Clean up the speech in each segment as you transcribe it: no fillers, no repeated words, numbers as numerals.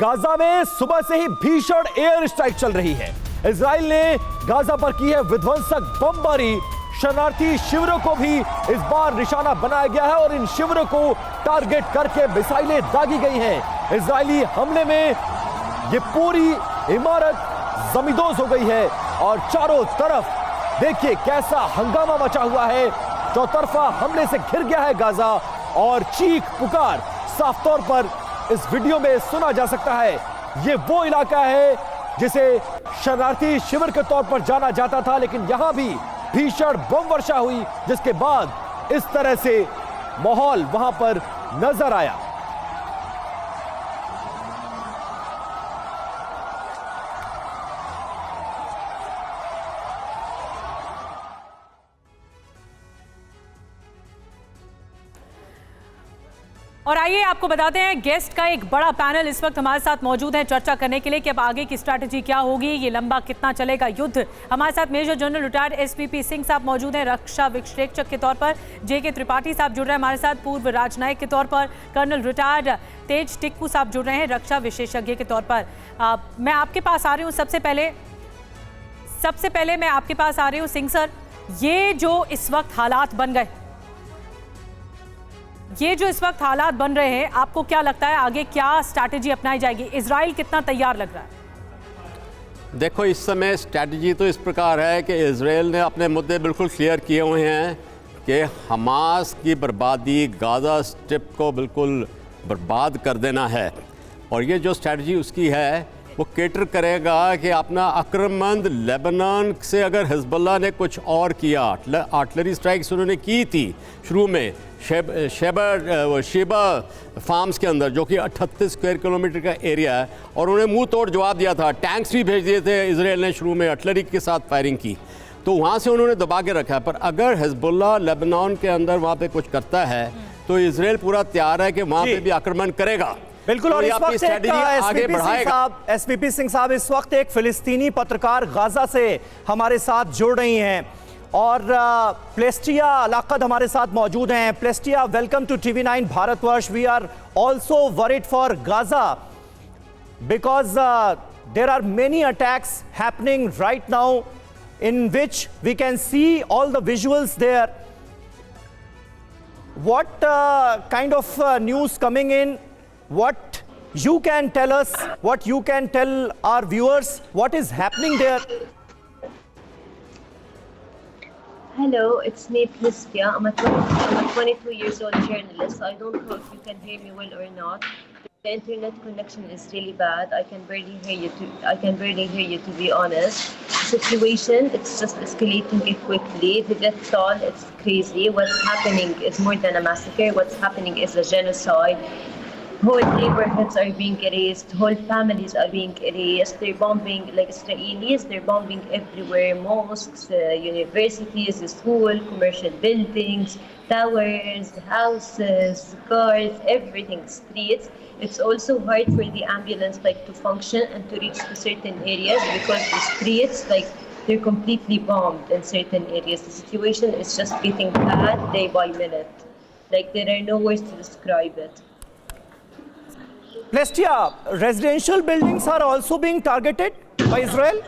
Gaza में सुबह से ही भीषण एयर स्ट्राइक चल रही है। इजराइल ने गाजा पर की है विध्वंसक बमबारी। शरणार्थी शिविरों को भी इस बार निशाना बनाया गया है और इन शिविरों को टारगेट करके मिसाइलें दागी गई हैं। इजरायली हमले में ये पूरी इमारत जमींदोज हो गई है और चारों तरफ देखिए कैसा हंगामा मचा हुआ है। चौतरफा हमले से घिर गया है गाजा और चीख पुकार साफ तौर पर इस वीडियो में सुना जा सकता है। ये वो इलाका है जिसे शरणार्थी शिविर के तौर पर जाना जाता था, लेकिन यहां भी भीषण बम वर्षा हुई जिसके बाद इस तरह से माहौल वहां पर नजर आया। और आइए आपको बताते हैं, गेस्ट का एक बड़ा पैनल इस वक्त हमारे साथ मौजूद है चर्चा करने के लिए कि अब आगे की स्ट्रैटेजी क्या होगी, ये लंबा कितना चलेगा युद्ध। हमारे साथ major general retired SPP Singh साहब मौजूद हैं रक्षा विश्लेषक के तौर पर। जेके त्रिपाठी साहब जुड़ रहे हैं हमारे साथ पूर्व राजनायक के तौर पर। कर्नल रिटायर्ड तेज टिक्कू साहब जुड़ रहे हैं रक्षा विशेषज्ञ के तौर पर। मैं आपके पास आ रही हूँ। सबसे पहले मैं आपके पास आ रही हूँ सिंह सर, ये जो इस वक्त हालात बन रहे हैं, आपको क्या लगता है आगे क्या स्ट्रैटेजी अपनाई जाएगी? इजराइल कितना तैयार लग रहा है? देखो, इस समय स्ट्रैटेजी तो इस प्रकार है कि इजराइल ने अपने मुद्दे बिल्कुल क्लियर किए हुए हैं कि हमास की बर्बादी, गाजा स्ट्रिप को बिल्कुल बर्बाद कर देना है। और ये जो स्ट्रैटेजी उसकी है वो केटर करेगा कि अपना आक्रमण लेबनान से अगर हिजबुल्लाह ने कुछ और किया, आर्टिलरी स्ट्राइक्स उन्होंने की थी शुरू में शेबा फार्म्स के अंदर, जो कि 38 स्क्वायर किलोमीटर का एरिया है, और उन्हें मुंह तोड़ जवाब दिया था। टैंक्स भी भेज दिए थे इजराइल ने शुरू में, आर्टिलरी के साथ फायरिंग की, तो वहाँ से उन्होंने दबा के रखा है। पर अगर हिजबुल्लाह लेबनान के अंदर वहाँ पे कुछ करता है तो इजराइल पूरा तैयार है कि वहाँ पे भी आक्रमण करेगा। बिल्कुल। और इस वक्त एसपीपी सिंह साहब, इस वक्त एक फिलिस्तीनी पत्रकार गाजा से हमारे साथ जुड़ रही हैं और प्लेस्टिया अलाकद हमारे साथ मौजूद हैं। Plestia, welcome to TV9 Bharatvarsh. We are also worried for Gaza because there are many attacks happening right now in which we can see all the visuals there. What kind of news coming in? What you can tell us, what you can tell our viewers, what is happening there? Hello, it's me, Plestia. I'm a 22 years old journalist. I don't know if you can hear me well or not. The internet connection is really bad. I can barely hear you to be honest. The situation, it's just escalating quickly. The death toll, it's crazy. What's happening is more than a massacre. What's happening is a genocide. Whole neighborhoods are being erased. Whole families are being erased. They're bombing, like Israelis, they're bombing everywhere. Mosques, universities, school, commercial buildings, towers, houses, cars, everything, streets. It's also hard for the ambulance to function and to reach to certain areas because the streets, they're completely bombed in certain areas. The situation is just getting bad day by minute. There are no words to describe it. Plestia, residential buildings are also being targeted by Israel?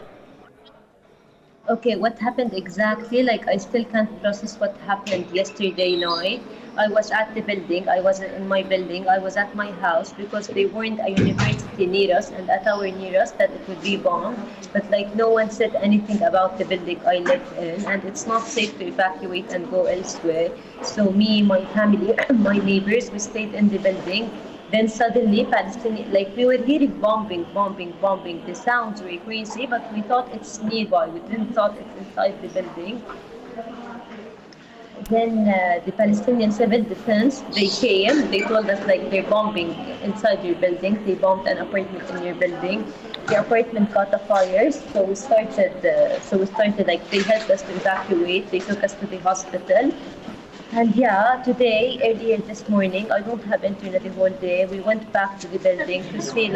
Okay, what happened exactly? I still can't process what happened yesterday night. I was at the building. I wasn't in my building. I was at my house because they warned a university near us and a tower near us that it would be bombed. But no one said anything about the building I live in, and it's not safe to evacuate and go elsewhere. So me, my family, my neighbors, we stayed in the building. Then suddenly, Palestinian, we were hearing bombing. The sounds were crazy, but we thought it's nearby. We didn't thought it's inside the building. Then the Palestinian Civil Defense, they came. They told us they're bombing inside your building. They bombed an apartment in your building. The apartment caught a fire, so we started. They helped us to evacuate. They took us to the hospital. And today, earlier this morning, I don't have internet the whole day. We went back to the building to see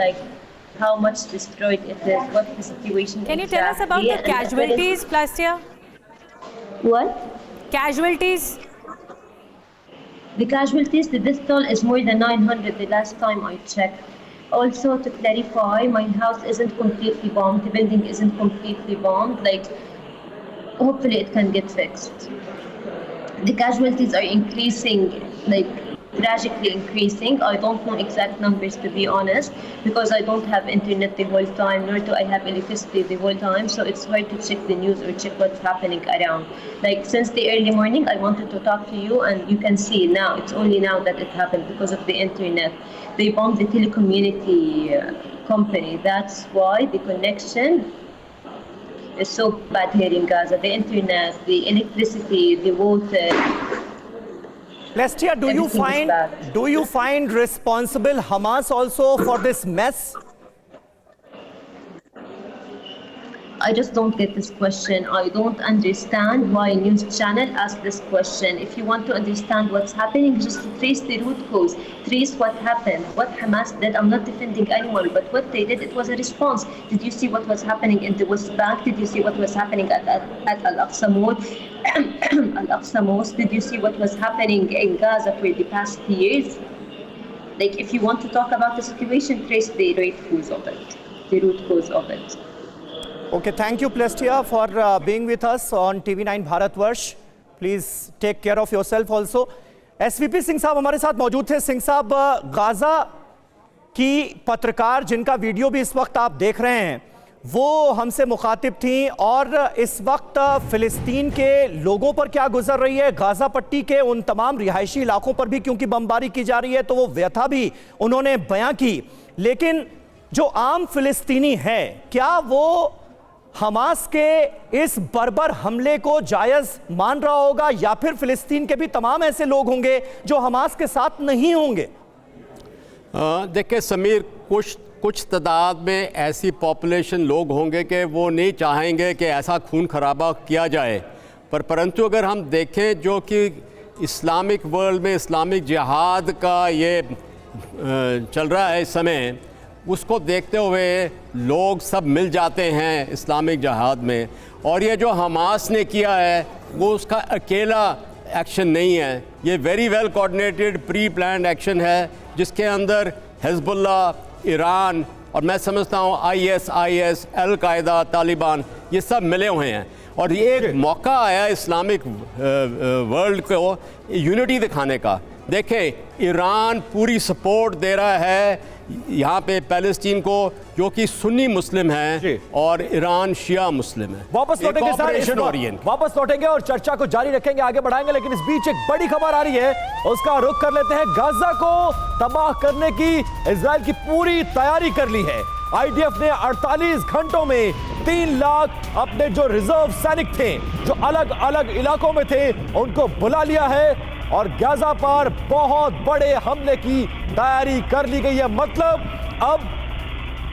how much destroyed it is, what the situation is. Can you tell us about the casualties, Plestia? What? Casualties? The casualties, the death toll is more than 900 the last time I checked. Also, to clarify, my house isn't completely bombed. The building isn't completely bombed. Like, hopefully, it can get fixed. The casualties are increasing, like tragically increasing. I don't know exact numbers, to be honest, because I don't have internet the whole time, nor do I have electricity the whole time, so it's hard to check the news or check what's happening around. Like, since the early morning, I wanted to talk to you, and you can see now, it's only now that it happened because of the internet. They bombed the telecommunity company. That's why the connection is so bad here in Gaza. The internet, the electricity, the water. Lestia, do you find responsible Hamas also for this mess? I just don't get this question. I don't understand why a news channel asks this question. If you want to understand what's happening, just trace the root cause. Trace what happened, what Hamas did. I'm not defending anyone, but what they did, it was a response. Did you see what was happening in the West Bank? Did you see what was happening at Al-Aqsa Mall? Al-Aqsa Mosque? Did you see what was happening in Gaza for the past years? Like, if you want to talk about the situation, trace the root cause of it. The root cause of it. Okay, thank you, Plestia, for being with us on TV9 Bharatvarsh. Please take care of yourself also. SVP Singh साहब हमारे साथ मौजूद थे। सिंह साहब, Gaza की पत्रकार जिनका video भी इस वक्त आप देख रहे हैं, वो हमसे मुखातिब थी, और इस वक्त फिलिस्तीन के लोगों पर क्या गुजर रही है, गाजा पट्टी के उन तमाम रिहायशी इलाकों पर भी क्योंकि बमबारी की जा रही है, तो वो व्यथा भी उन्होंने बयां की। लेकिन जो आम फिलिस्तीनी है, क्या वो हमास के इस बर्बर हमले को जायज मान रहा होगा, या फिर फिलिस्तीन के भी तमाम ऐसे लोग होंगे जो हमास के साथ नहीं होंगे? देखिए समीर, कुछ तादाद में ऐसी पॉपुलेशन लोग होंगे कि वो नहीं चाहेंगे कि ऐसा खून खराबा किया जाए, परंतु अगर हम देखें जो कि इस्लामिक वर्ल्ड में इस्लामिक जिहाद का ये चल रहा है इस समय, उसको देखते हुए लोग सब मिल जाते हैं इस्लामिक जिहाद में। और ये जो हमास ने किया है वो उसका अकेला एक्शन नहीं है, ये very well coordinated pre planned action है, जिसके अंदर हिजबुल्लाह, ईरान और मैं समझता हूँ ISIS, अल-कायदा, तालिबान, ये सब मिले हुए हैं। और ये एक मौका आया इस्लामिक वर्ल्ड को यूनिटी दिखाने का। देखें, ईरान पूरी सपोर्ट दे रहा है यहाँ पे पैलेस्टीन को, जो कि सुन्नी मुस्लिम है, और ईरान शिया मुस्लिम है। वापस लौटेंगे और चर्चा को जारी रखेंगे, आगे बढ़ाएंगे, लेकिन इस बीच एक बड़ी खबर आ रही है, उसका रुख कर लेते हैं। गाजा को तबाह करने की इजराइल की पूरी तैयारी कर ली है। IDF ने 48 घंटों में 3 लाख अपने जो रिजर्व सैनिक थे, जो अलग अलग इलाकों में थे, उनको बुला लिया है और गाजा पर बहुत बड़े हमले की तैयारी कर ली गई है। मतलब अब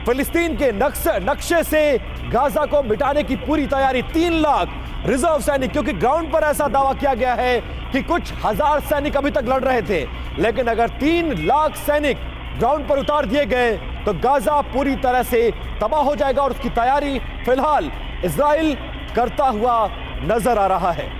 फिलिस्तीन के नक्शे से गाजा को मिटाने की पूरी तैयारी। 3 लाख रिजर्व सैनिक, क्योंकि ग्राउंड पर ऐसा दावा किया गया है कि कुछ हजार सैनिक अभी तक लड़ रहे थे, लेकिन अगर 3 लाख सैनिक ग्राउंड पर उतार दिए गए तो गाजा पूरी तरह से तबाह हो जाएगा, और उसकी तैयारी फिलहाल इजराइल करता हुआ नजर आ रहा है।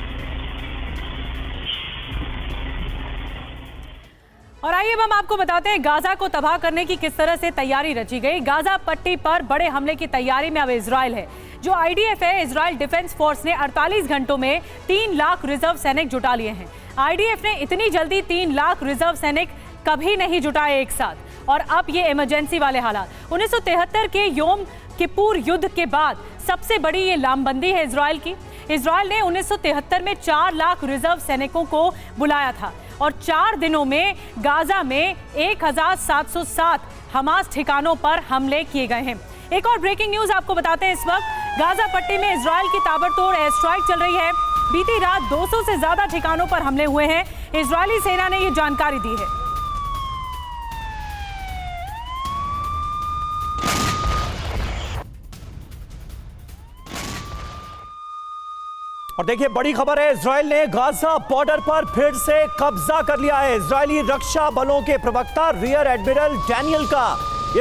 और आइए हम आपको बताते हैं गाजा को तबाह करने की किस तरह से तैयारी रची गई। गाजा पट्टी पर बड़े हमले की तैयारी में अब इजराइल है। जो IDF है, इजराइल डिफेंस फोर्स ने 48 घंटों में 3 लाख रिजर्व सैनिक जुटा लिए हैं। IDF ने इतनी जल्दी 3 लाख रिजर्व सैनिक कभी नहीं जुटाए एक साथ, और अब ये इमरजेंसी वाले हालात। 1973 के योम किपुर युद्ध के बाद सबसे बड़ी ये लामबंदी है इजराइल की। इजराइल ने 1973 में 4 लाख रिजर्व सैनिकों को बुलाया था, और 4 दिनों में गाजा में 1707 हमास ठिकानों पर हमले किए गए हैं। एक और ब्रेकिंग न्यूज आपको बताते हैं। इस वक्त गाजा पट्टी में इजराइल की ताबड़तोड़ एयर स्ट्राइक चल रही है। बीती रात 200 से ज्यादा ठिकानों पर हमले हुए हैं। इजरायली सेना ने यह जानकारी दी है। और देखिए, बड़ी खबर है, इजराइल ने गाजा बॉर्डर पर फिर से कब्जा कर लिया है। इजरायली रक्षा बलों के प्रवक्ता रियर एडमिरल डैनियल का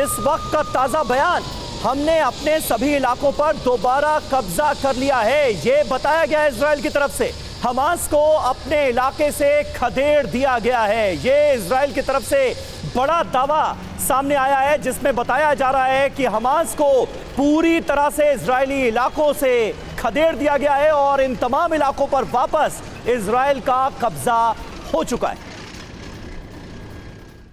इस वक्त का ताजा बयान, हमने अपने सभी इलाकों पर दोबारा कब्जा कर लिया है, ये बताया गया है इजराइल की तरफ से। हमास को अपने इलाके से खदेड़ दिया गया है, ये इजराइल की तरफ से बड़ा दावा सामने आया है जिसमें बताया जा रहा है कि हमास को पूरी तरह से इजरायली इलाकों से खदेड़ दिया गया है और इन तमाम इलाकों पर वापस इजरायल का कब्जा हो चुका है।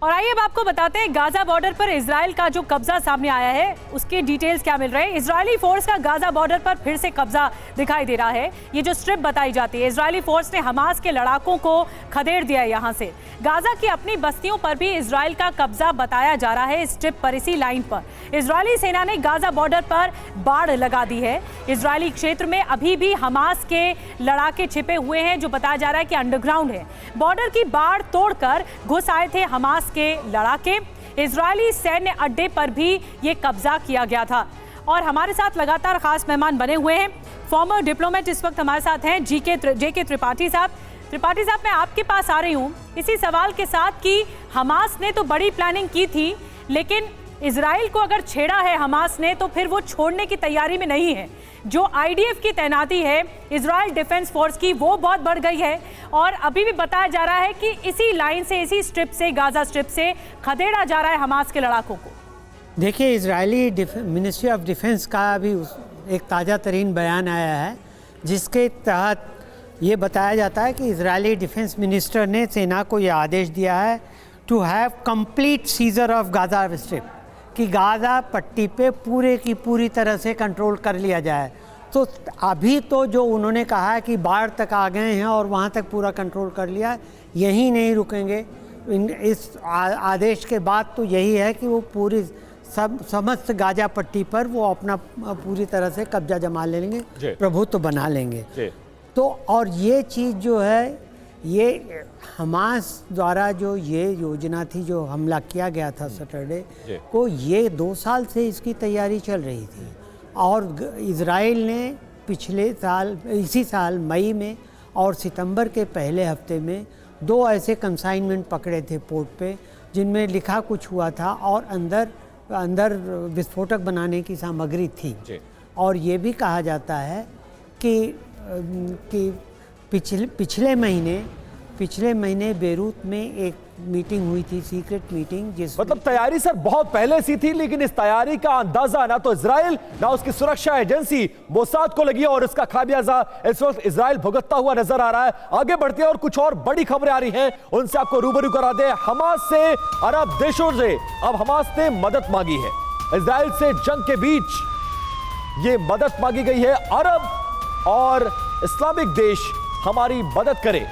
और आइए अब आपको बताते हैं गाजा बॉर्डर पर इजराइल का जो कब्जा सामने आया है उसके डिटेल्स क्या मिल रहे हैं। इजरायली फोर्स का गाजा बॉर्डर पर फिर से कब्जा दिखाई दे रहा है। ये जो स्ट्रिप बताई जाती है, इजरायली फोर्स ने हमास के लड़ाकों को खदेड़ दिया है। यहाँ से गाजा की अपनी बस्तियों पर भी इजराइल का कब्जा बताया जा रहा है। इस स्ट्रिप पर, इसी लाइन पर इजरायली सेना ने गाजा बॉर्डर पर बाड़ लगा दी है। इजरायली क्षेत्र में अभी भी हमास के लड़ाके छिपे हुए हैं, जो बताया जा रहा है कि अंडरग्राउंड है। बॉर्डर की बाड़ तोड़कर घुस आए थे हमास के लड़ाके। इजरायली सैन्य अड्डे पर भी ये कब्जा किया गया था। और हमारे साथ लगातार खास मेहमान बने हुए हैं। फॉर्मर डिप्लोमेट इस वक्त हमारे साथ हैं जेके त्रिपाठी साहब। त्रिपाठी साहब, मैं आपके पास आ रही हूँ इसी सवाल के साथ कि हमास ने तो बड़ी प्लानिंग की थी, लेकिन इजराइल को अगर छेड़ा है हमास ने तो फिर वो छोड़ने की तैयारी में नहीं है। जो आईडीएफ की तैनाती है इजराइल डिफेंस फोर्स की, वो बहुत बढ़ गई है और अभी भी बताया जा रहा है कि इसी लाइन से, इसी स्ट्रिप से, गाजा स्ट्रिप से खदेड़ा जा रहा है हमास के लड़ाकों को। देखिए, इजरायली मिनिस्ट्री ऑफ डिफेंस का अभी एक ताज़ा तरीन बयान आया है जिसके तहत ये बताया जाता है कि इजरायली डिफेंस मिनिस्टर ने सेना को ये आदेश दिया है to have complete seizure of Gaza strip, कि गाजा पट्टी पे पूरे की पूरी तरह से कंट्रोल कर लिया जाए। तो अभी तो जो उन्होंने कहा है कि बाढ़ तक आ गए हैं और वहाँ तक पूरा कंट्रोल कर लिया, यही नहीं रुकेंगे। इस आदेश के बाद तो यही है कि वो पूरी समस्त गाजा पट्टी पर वो अपना पूरी तरह से कब्जा जमा लेंगे, प्रभुत्व बना लेंगे। तो और ये चीज़ जो है, ये हमास द्वारा जो ये योजना थी, जो हमला किया गया था सैटरडे को, ये 2 साल से इसकी तैयारी चल रही थी। और इजराइल ने पिछले साल, इसी साल मई में और सितंबर के पहले हफ्ते में 2 ऐसे कंसाइनमेंट पकड़े थे पोर्ट पे, जिनमें लिखा कुछ हुआ था और अंदर विस्फोटक बनाने की सामग्री थी। और ये भी कहा जाता है कि पिछले महीने बेरूत में एक मीटिंग हुई थी, सीक्रेट मीटिंग, जिस मतलब तैयारी सर बहुत पहले सी थी, लेकिन इस तैयारी का अंदाजा ना तो इजराइल ना उसकी सुरक्षा एजेंसी मोसाद को लगी और इसका खामियाजा इस वक्त इजराइल भुगतता हुआ नजर आ रहा है। आगे बढ़ते हैं और कुछ और बड़ी खबरें आ रही हैं, उनसे आपको रूबरू करा दे। हमास से, अरब देशों से अब हमास ने मदद मांगी है। इजराइल से जंग के बीच ये मदद मांगी गई है, अरब और इस्लामिक देश हमारी मदद करें।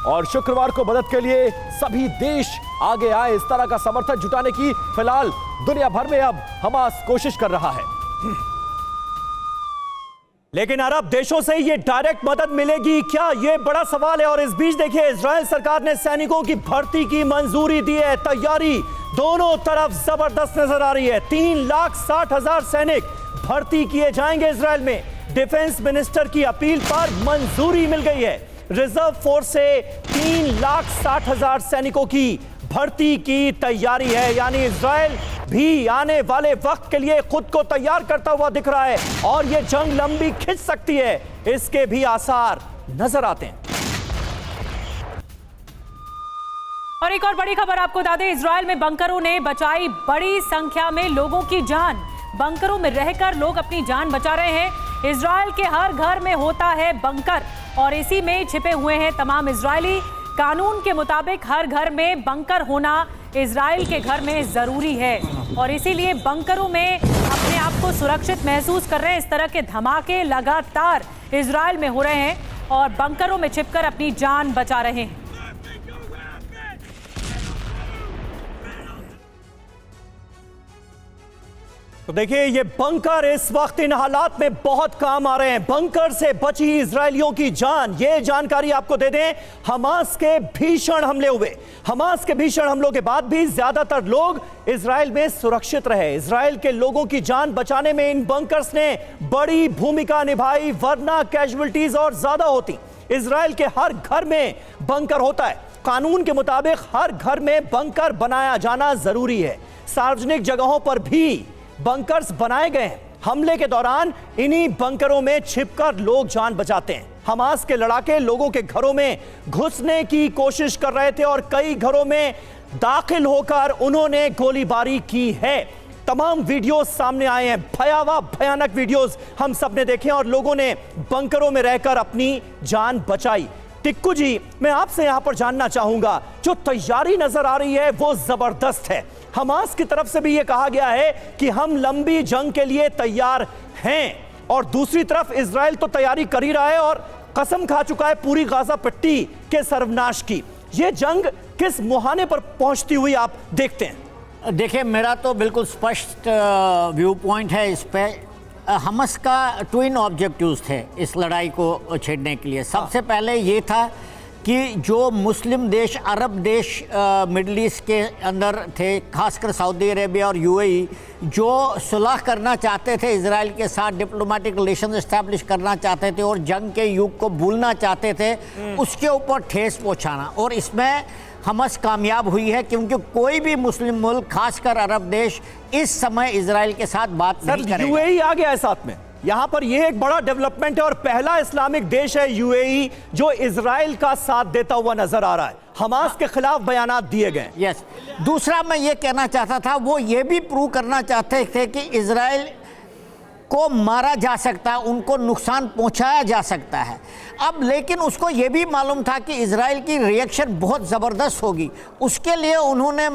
और शुक्रवार को मदद के लिए सभी देश आगे आए, इस तरह का समर्थन जुटाने की फिलहाल दुनिया भर में अब हमास कोशिश कर रहा है। लेकिन अरब देशों से ये डायरेक्ट मदद मिलेगी क्या, ये बड़ा सवाल है। और इस बीच देखिए, इजराइल सरकार ने सैनिकों की भर्ती की मंजूरी दी है। तैयारी दोनों तरफ जबरदस्त नजर आ रही है। 3,60,000 सैनिक भर्ती किए जाएंगे इजराइल में। डिफेंस मिनिस्टर की अपील पर मंजूरी मिल गई है। रिजर्व फोर्स से 3,60,000 सैनिकों की भर्ती की तैयारी है। यानी इजराइल भी आने वाले वक्त के लिए खुद को तैयार करता हुआ दिख रहा है और यह जंग लंबी खिंच सकती है, इसके भी आसार नजर आते हैं। और एक और बड़ी खबर आपको बता दें, इजराइल में बंकरों ने बचाई बड़ी संख्या में लोगों की जान। बंकरों में रहकर लोग अपनी जान बचा रहे हैं। इजराइल के हर घर में होता है बंकर और इसी में छिपे हुए हैं तमाम इजरायली। कानून के मुताबिक हर घर में बंकर होना इजराइल के घर में जरूरी है और इसीलिए बंकरों में अपने आप को सुरक्षित महसूस कर रहे हैं। इस तरह के धमाके लगातार इजराइल में हो रहे हैं और बंकरों में छिपकर अपनी जान बचा रहे हैं। तो देखिए, ये बंकर इस वक्त इन हालात में बहुत काम आ रहे हैं। बंकर से बची इजरायलियों की जान, ये जानकारी आपको दे दें। हमास के भीषण हमले हुए, हमास के भीषण हमलों के बाद भी ज्यादातर लोग इजराइल में सुरक्षित रहे। इजराइल के लोगों की जान बचाने में इन बंकर्स ने बड़ी भूमिका निभाई, वरना कैजुअल्टीज और ज्यादा होती। इजराइल के हर घर में बंकर होता है। कानून के मुताबिक हर घर में बंकर बनाया जाना जरूरी है। सार्वजनिक जगहों पर भी बंकर्स बनाए गए हैं। हमले के दौरान इन्हीं बंकरों में छिपकर लोग जान बचाते हैं। हमास के लड़ाके लोगों के घरों में घुसने की कोशिश कर रहे थे और कई घरों में दाखिल होकर उन्होंने गोलीबारी की है। तमाम वीडियोस सामने आए हैं, भयावह भयानक वीडियोस हम सब ने देखे और लोगों ने बंकरों में रहकर अपनी जान बचाई। टिक्कू जी, मैं आपसे यहां पर जानना चाहूंगा, जो तैयारी नजर आ रही है वो जबरदस्त है। हमास की तरफ से भी यह कहा गया है कि हम लंबी जंग के लिए तैयार हैं, और दूसरी तरफ इजराइल तो तैयारी कर ही रहा है और कसम खा चुका है पूरी गाजा पट्टी के सर्वनाश की। यह जंग किस मुहाने पर पहुंचती हुई आप देखते हैं? देखिए, मेरा तो बिल्कुल स्पष्ट व्यू पॉइंट है इस पे। हमास का ट्विन ऑब्जेक्टिव्स थे इस लड़ाई को छेड़ने के लिए। सबसे पहले ये था कि जो मुस्लिम देश, अरब देश मिडल ईस्ट के अंदर थे, खासकर सऊदी अरेबिया और यूएई, जो सुलह करना चाहते थे इजराइल के साथ, डिप्लोमेटिक रिलेशन इस्टेब्लिश करना चाहते थे और जंग के युग को भूलना चाहते थे, उसके ऊपर ठेस पहुंचाना। और इसमें हमास कामयाब हुई है, क्योंकि कोई भी मुस्लिम मुल्क, खासकर अरब देश, इस समय इजराइल के साथ बात नहीं करेगा। यूएई आ गया है साथ में। यहां पर यह एक बड़ा डेवलपमेंट है और पहला इस्लामिक देश है यूएई जो इजराइल का साथ देता हुआ नजर आ रहा है। हमास के खिलाफ बयानात दिए गए। यस। दूसरा मैं ये कहना चाहता था, वो ये भी प्रूव करना चाहते थे कि इजराइल को मारा जा सकता है, उनको नुकसान पहुंचाया जा सकता है। अब लेकिन उसको ये भी मालूम था कि इजराइल की रिएक्शन बहुत ज़बरदस्त होगी। उसके लिए उन्होंने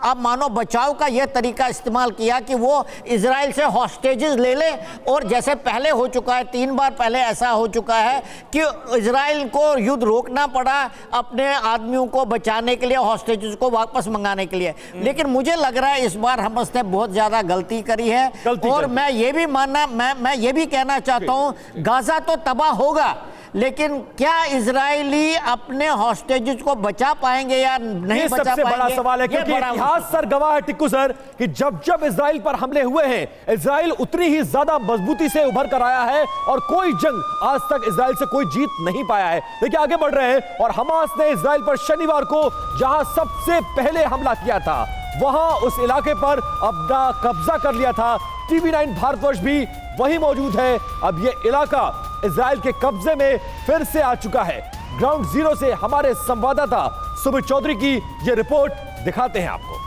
अब मानो बचाव का यह तरीका इस्तेमाल किया कि वो इजराइल से हॉस्टेजेस ले ले, और जैसे पहले हो चुका है, 3 बार पहले ऐसा हो चुका है कि इजराइल को युद्ध रोकना पड़ा अपने आदमियों को बचाने के लिए, हॉस्टेजेस को वापस मंगाने के लिए। लेकिन मुझे लग रहा है इस बार हमास ने बहुत ज़्यादा गलती करी है। और मैं ये भी मानना, मैं ये भी कहना चाहता हूँ, गाजा तो तबाह होगा, लेकिन क्या इजरायली अपने हॉस्टेजेस को बचा पाएंगे या नहीं बचा पाएंगे? सबसे बड़ा सवाल है, क्योंकि इतिहास सर गवाह है टिक्कू सर कि जब जब इजराइल पर हमले हुए हैं, इजराइल उतनी ही ज्यादा मजबूती से उभर कर आया है और कोई जंग आज तक इजराइल से कोई जीत नहीं पाया है। देखिए आगे बढ़ रहे हैं, और हमास ने इजराइल पर शनिवार को जहां सबसे पहले हमला किया था, वहां उस इलाके पर अपना कब्जा कर लिया था। TV9 भारतवर्ष भी वही मौजूद है। अब यह इलाका इजराइल के कब्जे में फिर से आ चुका है। ग्राउंड जीरो से हमारे संवाददाता सुमित चौधरी की यह रिपोर्ट दिखाते हैं आपको।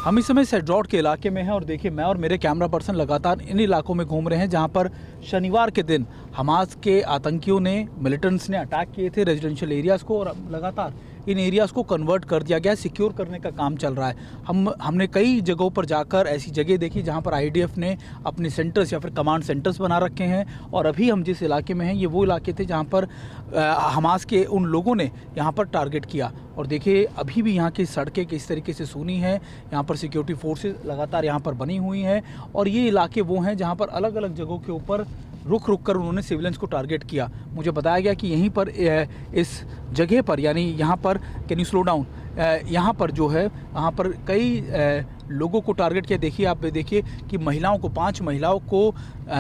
हम इस समय सेड्रॉट के इलाके में हैं और देखिए, मैं और मेरे कैमरा पर्सन लगातार इन इलाकों में घूम रहे हैं जहां पर शनिवार के दिन हमास के आतंकियों ने, मिलिटेंट्स ने अटैक किए थे रेजिडेंशियल एरियाज़ को, और लगातार इन एरियाज़ को कन्वर्ट कर दिया गया, सिक्योर करने का काम चल रहा है। हमने कई जगहों पर जाकर ऐसी जगह देखी जहां पर आईडीएफ ने अपने सेंटर्स या फिर कमांड सेंटर्स बना रखे हैं, और अभी हम जिस इलाके में हैं ये वो इलाके थे जहां पर हमास के उन लोगों ने यहाँ पर टारगेट किया। और देखिए अभी भी यहाँ की सड़कें किस तरीके से सूनी हैं, यहाँ पर सिक्योरिटी फोर्सेस लगातार यहाँ पर बनी हुई हैं, और ये इलाके वो हैं जहाँ पर अलग अलग जगहों के ऊपर रुक कर उन्होंने सिविलियंस को टारगेट किया। मुझे बताया गया कि यहीं पर इस जगह पर, यानी यहाँ पर, कैन यू स्लो डाउन, यहाँ पर जो है, यहाँ पर कई लोगों को टारगेट किया। देखिए आप देखिए कि महिलाओं को, 5 महिलाओं को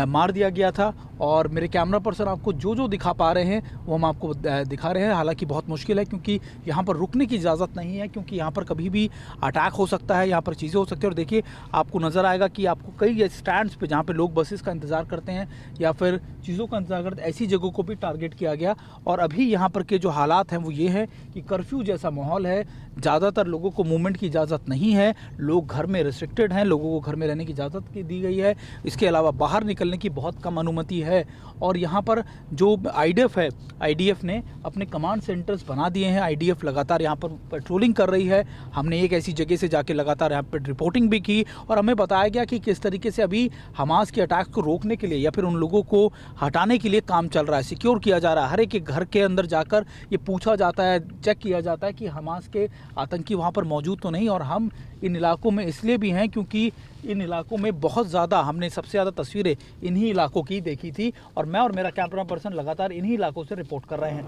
मार दिया गया था, और मेरे कैमरा पर्सन आपको जो दिखा पा रहे हैं वो हम आपको दिखा रहे हैं। हालांकि बहुत मुश्किल है क्योंकि यहाँ पर रुकने की इजाज़त नहीं है, क्योंकि यहाँ पर कभी भी अटैक हो सकता है, यहाँ पर चीज़ें हो सकती है। और देखिए आपको नज़र आएगा कि आपको कई स्टैंड्स पे जहाँ पे लोग बसेस का इंतज़ार करते हैं या फिर चीज़ों का इंतज़ार करते हैं, ऐसी जगहों को भी टारगेट किया गया। और अभी यहाँ पर के जो हालात हैं वो ये हैं कि कर्फ्यू जैसा माहौल है, ज़्यादातर लोगों को मूवमेंट की इजाज़त नहीं है, लोग घर में रिस्ट्रिक्टेड हैं, लोगों को घर में रहने की इजाज़त दी गई है। इसके अलावा बाहर निकलने की बहुत कम अनुमति है। और यहाँ पर जो आईडीएफ है, आईडीएफ ने अपने कमांड सेंटर्स बना दिए हैं। आईडीएफ लगातार यहाँ पर पेट्रोलिंग कर रही है। हमने एक ऐसी जगह से जाके लगातार यहाँ पर रिपोर्टिंग भी की, और हमें बताया गया कि किस तरीके से अभी हमास के अटैक को रोकने के लिए या फिर उन लोगों को हटाने के लिए काम चल रहा है, सिक्योर किया जा रहा है। हर एक घर के अंदर जाकर ये पूछा जाता है, चेक किया जाता है कि हमास के आतंकी वहाँ पर मौजूद तो नहीं। और हम इन इलाकों में इसलिए भी हैं क्योंकि इन इलाकों में बहुत ज़्यादा, हमने सबसे ज़्यादा तस्वीरें इन्हीं इलाकों की देखी थी, और मैं और मेरा कैमरा पर्सन लगातार इन्हीं इलाकों से रिपोर्ट कर रहे हैं।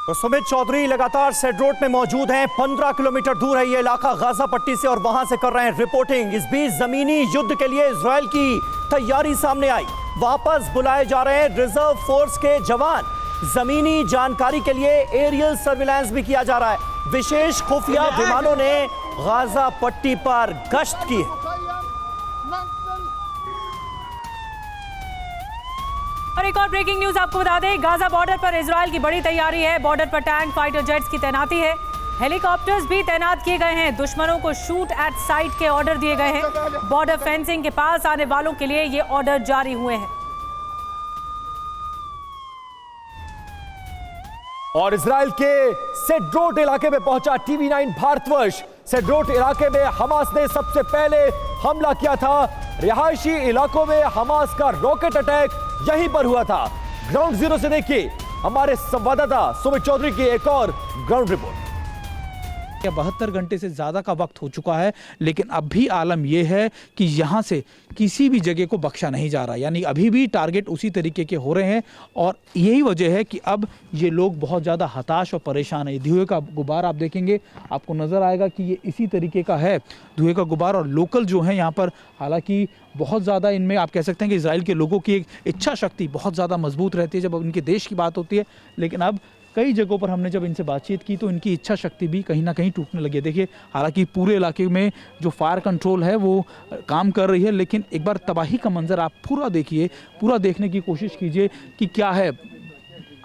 तो सुमित चौधरी लगातार सेड्रोट में मौजूद हैं। 15 किलोमीटर दूर है ये इलाका गाजा पट्टी से, और वहां से कर रहे हैं रिपोर्टिंग। इस बीच जमीनी युद्ध के लिए इजराइल की तैयारी सामने आई। वापस बुलाए जा रहे हैं रिजर्व फोर्स के जवान। जमीनी जानकारी के लिए एरियल सर्विलांस भी किया जा रहा है। विशेष खुफिया विमानों ने गाजा पट्टी पर गश्त की है। और एक और ब्रेकिंग न्यूज आपको बता दें, गाजा बॉर्डर पर इजराइल की बड़ी तैयारी है। बॉर्डर पर टैंक, फाइटर जेट्स की तैनाती है, हेलीकॉप्टर्स भी तैनात किए गए हैं। दुश्मनों को शूट एट साइट के ऑर्डर दिए गए हैं। बॉर्डर फेंसिंग के पास आने वालों के लिए ये ऑर्डर जारी हुए हैं। और इजराइल के सेड्रोट इलाके में पहुंचा TV9 भारतवर्ष। सेड्रोट इलाके में हमास ने सबसे पहले हमला किया था। रिहायशी इलाकों में हमास का रॉकेट अटैक यहीं पर हुआ था। ग्राउंड जीरो से देखिए हमारे संवाददाता सुमित चौधरी की एक और ग्राउंड रिपोर्ट। 72 घंटे से ज़्यादा का वक्त हो चुका है, लेकिन अब भी आलम यह है कि यहाँ से किसी भी जगह को बख्शा नहीं जा रहा, यानी अभी भी टारगेट उसी तरीके के हो रहे हैं। और यही वजह है कि अब ये लोग बहुत ज़्यादा हताश और परेशान है। धुएं का गुबार आप देखेंगे, आपको नज़र आएगा कि ये इसी तरीके का है, धुएं का गुबार। और लोकल जो है यहाँ पर, हालांकि बहुत ज़्यादा इनमें आप कह सकते हैं कि इजराइल के लोगों की एक इच्छा शक्ति बहुत ज़्यादा मजबूत रहती है जब उनके देश की बात होती है। लेकिन अब कई जगहों पर हमने जब इनसे बातचीत की तो इनकी इच्छा शक्ति भी कहीं ना कहीं टूटने लगी है। देखिए, हालांकि पूरे इलाके में जो फायर कंट्रोल है वो काम कर रही है, लेकिन एक बार तबाही का मंजर आप पूरा देखिए, पूरा देखने की कोशिश कीजिए कि क्या है।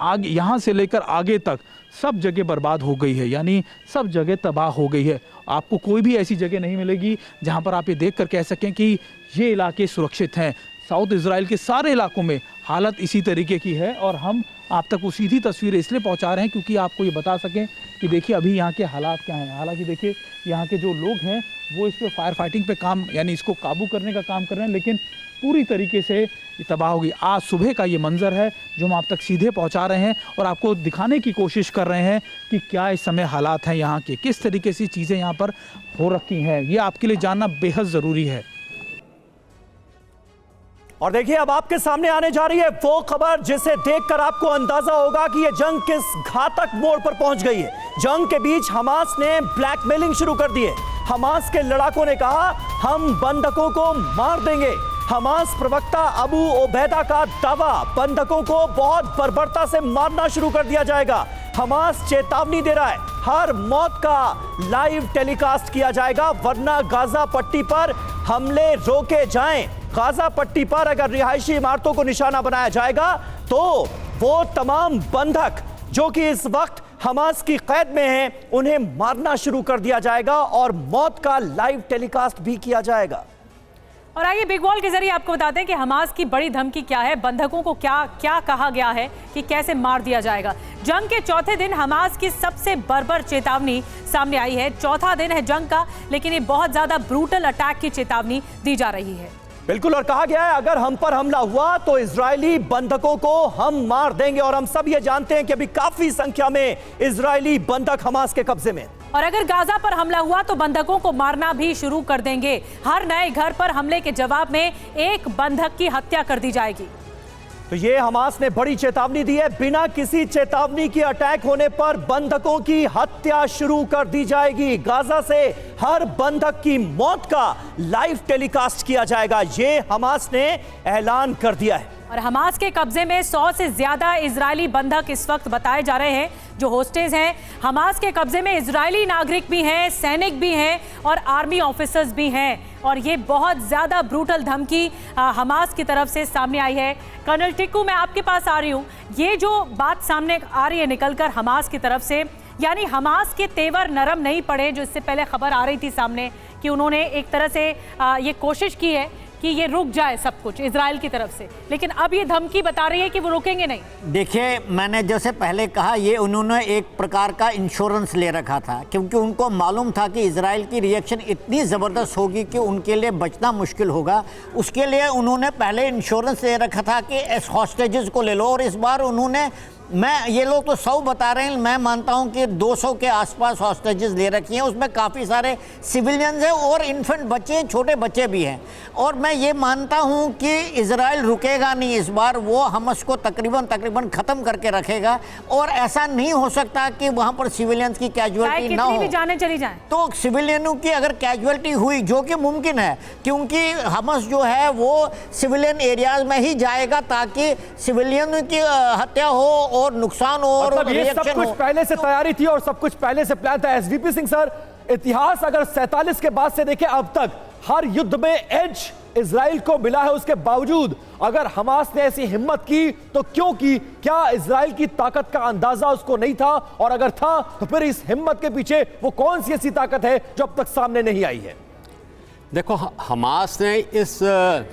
आगे यहाँ से लेकर आगे तक सब जगह बर्बाद हो गई है, यानी सब जगह तबाह हो गई है। आपको कोई भी ऐसी जगह नहीं मिलेगी जहाँ पर आप ये देख कर कह सकें कि ये इलाके सुरक्षित हैं। साउथ इजराइल के सारे इलाकों में हालत इसी तरीके की है और हम आप तक वो सीधी तस्वीरें इसलिए पहुंचा रहे हैं क्योंकि आपको ये बता सकें कि देखिए अभी यहाँ के हालात क्या हैं। हालांकि देखिए यहाँ के जो लोग हैं वो इस पर फायर फाइटिंग पे काम, यानी इसको काबू करने का काम कर रहे हैं, लेकिन पूरी तरीके से ये तबाह होगी। आज सुबह का ये मंजर है जो हम आप तक सीधे पहुँचा रहे हैं और आपको दिखाने की कोशिश कर रहे हैं कि क्या इस समय हालात हैं यहाँ के, किस तरीके से चीज़ें यहाँ पर हो रखी हैं। ये आपके लिए जानना बेहद ज़रूरी है। और देखिए, अब आपके सामने आने जा रही है वो खबर जिसे देखकर आपको अंदाजा होगा कि यह जंग किस घातक मोड़ पर पहुंच गई है। जंग के बीच हमास ने ब्लैकमेलिंग शुरू कर दी है। हमास के लड़ाकों ने कहा, हम बंधकों को मार देंगे। हमास प्रवक्ता अबू ओबैदा का दावा, बंधकों को बहुत बर्बरता से मारना शुरू कर दिया जाएगा। हमास चेतावनी दे रहा है, हर मौत का लाइव टेलीकास्ट किया जाएगा, वरना गाजा पट्टी पर हमले रोके जाएं। गाजा पट्टी पर अगर रिहायशी इमारतों को निशाना बनाया जाएगा तो वो तमाम बंधक जो कि इस वक्त हमास की कैद में हैं, उन्हें मारना शुरू कर दिया जाएगा और मौत का लाइव टेलीकास्ट भी किया जाएगा। और आइए बिग वॉल के जरिए आपको बताते हैं कि हमास की बड़ी धमकी क्या है, बंधकों को क्या क्या कहा गया है कि कैसे मार दिया जाएगा। जंग के चौथे दिन हमास की सबसे बर्बर चेतावनी सामने आई है। चौथा दिन है जंग का, लेकिन ये बहुत ज्यादा ब्रूटल अटैक की चेतावनी दी जा रही है। बिल्कुल, और कहा गया है अगर हम पर हमला हुआ तो इजरायली बंधकों को हम मार देंगे। और हम सब ये जानते हैं कि अभी काफी संख्या में इजरायली बंधक हमास के कब्जे में। और अगर गाजा पर हमला हुआ तो बंधकों को मारना भी शुरू कर देंगे। हर नए घर पर हमले के जवाब में एक बंधक की हत्या कर दी जाएगी। तो ये हमास ने बड़ी चेतावनी दी है, बिना किसी चेतावनी के अटैक होने पर बंधकों की हत्या शुरू कर दी जाएगी। गाजा से हर बंधक की मौत का लाइव टेलीकास्ट किया जाएगा, ये हमास ने ऐलान कर दिया है। और हमास के कब्जे में 100 से ज्यादा इजरायली बंधक इस वक्त बताए जा रहे हैं जो होस्टेज हैं। हमास के कब्जे में इजरायली नागरिक भी हैं, सैनिक भी हैं और आर्मी ऑफिसर्स भी हैं। और ये बहुत ज्यादा ब्रूटल धमकी हमास की तरफ से सामने आई है। कर्नल टिक्कू, मैं आपके पास आ रही हूँ। ये जो बात सामने आ रही है निकलकर हमास की तरफ से, यानी हमास के तेवर नरम नहीं पड़े, जो इससे पहले खबर आ रही थी सामने कि उन्होंने एक तरह से ये कोशिश की है कि ये रुक जाए सब कुछ इजराइल की तरफ से, लेकिन अब ये धमकी बता रही है कि वो रुकेंगे नहीं। देखिए, मैंने जैसे पहले कहा, ये उन्होंने एक प्रकार का इंश्योरेंस ले रखा था क्योंकि उनको मालूम था कि इजराइल की रिएक्शन इतनी ज़बरदस्त होगी कि उनके लिए बचना मुश्किल होगा। उसके लिए उन्होंने पहले इंश्योरेंस ले रखा था कि इस हॉस्टेजेस को ले लो। और इस बार उन्होंने, मैं ये लोग तो 100 बता रहे हैं, मैं मानता हूं कि 200 के आसपास हॉस्टेजेस ले रखी हैं। उसमें काफ़ी सारे सिविलियंस हैं और इन्फेंट बच्चे हैं, छोटे बच्चे भी हैं। और मैं ये मानता हूं कि इजराइल रुकेगा नहीं इस बार, वो हमास को तकरीबन ख़त्म करके रखेगा। और ऐसा नहीं हो सकता कि वहाँ पर सिविलियंस की कैजुअलिटी ना हो, जाने चली जाए। तो सिविलियनों की अगर कैजुअलिटी हुई, जो कि मुमकिन है क्योंकि हमास जो है वो सिविलियन एरियाज में ही जाएगा ताकि सिविलियन की हत्या हो और नुकसान हो और मतलब ये सब कुछ पहले से तैयारी थी और सब कुछ पहले से प्लान था। एसवीपी सिंह सर, इतिहास अगर 47 के बाद से देखें अब तक हर युद्ध में एज इजराइल को मिला है उसके बावजूद अगर हमास ने ऐसी हिम्मत की तो क्यों की? क्या इजराइल की ताकत का अंदाजा उसको नहीं था? और अगर था तो फिर इस हिम्मत के पीछे वो कौन सी ऐसी ताकत है जो अब तक सामने नहीं आई है? देखो, हमास ने इस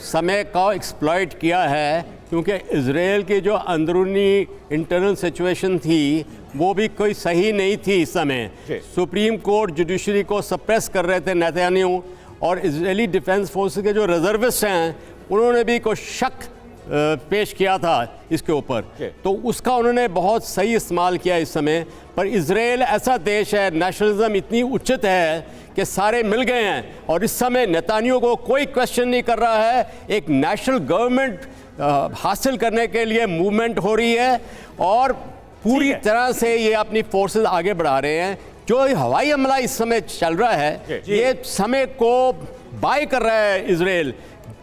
समय का एक्सप्लॉइट किया है क्योंकि इजराइल की जो अंदरूनी इंटरनल सिचुएशन थी वो भी कोई सही नहीं थी। इस समय सुप्रीम कोर्ट जुडिशरी को सप्रेस कर रहे थे नेतन्याहू, और इजरायली डिफेंस फोर्सेस के जो रिजर्विस्ट हैं उन्होंने भी कुछ शक पेश किया था इसके ऊपर, तो उसका उन्होंने बहुत सही इस्तेमाल किया इस समय। पर इजराइल ऐसा देश है, नेशनलिज्म इतनी उचित है कि सारे मिल गए हैं, और इस समय नेतन्याहू को कोई क्वेश्चन नहीं कर रहा है। एक नेशनल गवर्नमेंट हासिल करने के लिए मूवमेंट हो रही है और पूरी तरह से ये अपनी फोर्सेस आगे बढ़ा रहे हैं। जो हवाई हमला इस समय चल रहा है ये समय को बाय कर रहा है, इजराइल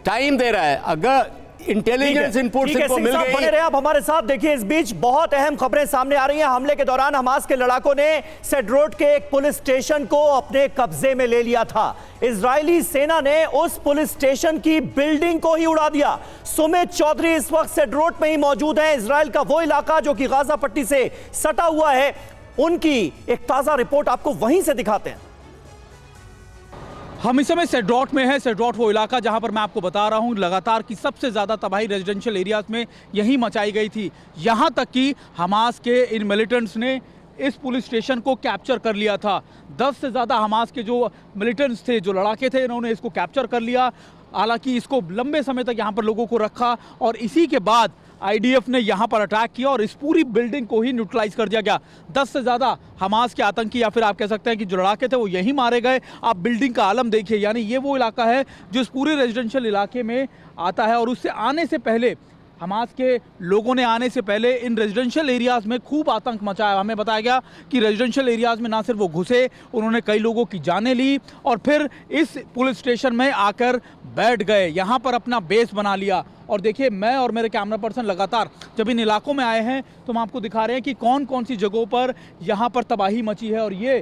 टाइम दे रहा है। अगर इंटेलिजेंस इनपुट इनको मिल गई। बने रहे आप हमारे साथ। देखिए, इस बीच बहुत अहम खबरें सामने आ रही हैं। हमले के दौरान हमास के लड़ाकों ने सेड्रोट के एक पुलिस स्टेशन को अपने कब्जे में ले लिया था। इजरायली सेना ने उस पुलिस स्टेशन की बिल्डिंग को ही उड़ा दिया। सुमित चौधरी इस वक्त सेड्रोट में ही मौजूद है, इजराइल का वो इलाका जो कि गाजा पट्टी से सटा हुआ है। उनकी एक ताजा रिपोर्ट आपको वहीं से दिखाते हैं। हम इस समय सेड्रोट में है। सेड्रोट वो इलाका जहां पर मैं आपको बता रहा हूं लगातार की सबसे ज़्यादा तबाही रेजिडेंशियल एरियाज में यही मचाई गई थी। यहां तक कि हमास के इन मिलिटेंट्स ने इस पुलिस स्टेशन को कैप्चर कर लिया था। 10 से ज़्यादा हमास के जो मिलिटेंट्स थे, जो लड़ाके थे, इन्होंने इसको कैप्चर कर लिया। हालांकि इसको लंबे समय तक यहाँ पर लोगों को रखा और इसी के बाद आईडीएफ ने यहाँ पर अटैक किया और इस पूरी बिल्डिंग को ही न्यूट्रलाइज कर दिया गया। 10 से ज़्यादा हमास के आतंकी या फिर आप कह सकते हैं कि जो लड़ाके थे वो यहीं मारे गए। आप बिल्डिंग का आलम देखिए, यानी ये वो इलाका है जो इस पूरे रेजिडेंशियल इलाके में आता है। और उससे आने से पहले, हमास के लोगों ने आने से पहले इन रेजिडेंशियल एरियाज़ में खूब आतंक मचाया। हमें बताया गया कि रेजिडेंशियल एरियाज़ में ना सिर्फ वो घुसे, उन्होंने कई लोगों की जानें ली और फिर इस पुलिस स्टेशन में आकर बैठ गए, यहाँ पर अपना बेस बना लिया। और देखिए, मैं और मेरे कैमरा पर्सन लगातार जब इन इलाकों में आए हैं तो हम आपको दिखा रहे हैं कि कौन कौन सी जगहों पर यहाँ पर तबाही मची है। और ये